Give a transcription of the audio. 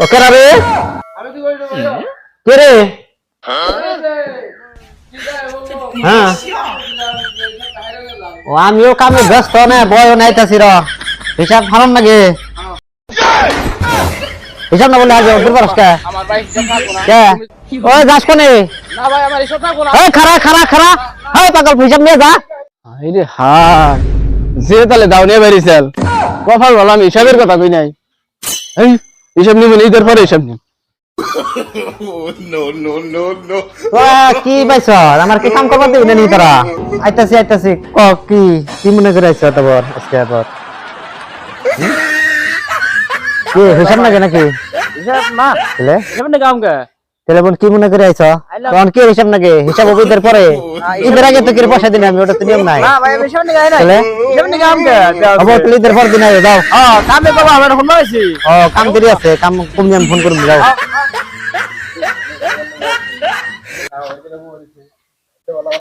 ওকে রে কে রে হ্যাঁ ও আমিও কামে ব্যস্ত না বয় নাইতাছি র হিসাব ফারম লাগে হিসাব না বলে আজ ওদের পারস্কা আমার ভাই হিসাব থাকো না কে ওই যাস কোনে না ভাই আমার হিসাব থাকো না এই খারা খারা খারা এই পাগল হিসাব নিয়ে যা আরে হ্যাঁ যে তাহলে দাউনিয়া বেরিয়েছেন কফাল বললাম হিসাবের কথা কই নাই এই হিসাব নিব ঈদের পরে হিসাব নিব কি পাইছ আমার কি কাম করবা দিবি না তোরা আইতাছি ক কি কি মনে করে আইছ তোর আজকে তোর কি হিসাব নাকি নাকি হিসাব না তাহলে হিসাব না কাম কে তাহলে বোন কি মনে করে আইছ কোন কি হিসাব নাকি হিসাব ঈদের পরে ঈদের আগে তো কি পয়সা দিন আমি ওটা তো নিয়ম নাই না ভাই আমি হিসাব নাকি না তাহলে হিসাব নাকি কাম কে আবার তুই ঈদের পর দিন আই দাও কামে বাবা আমার ফোন মারছি কাম দেরি আছে কাম কম আমি ফোন করব যাও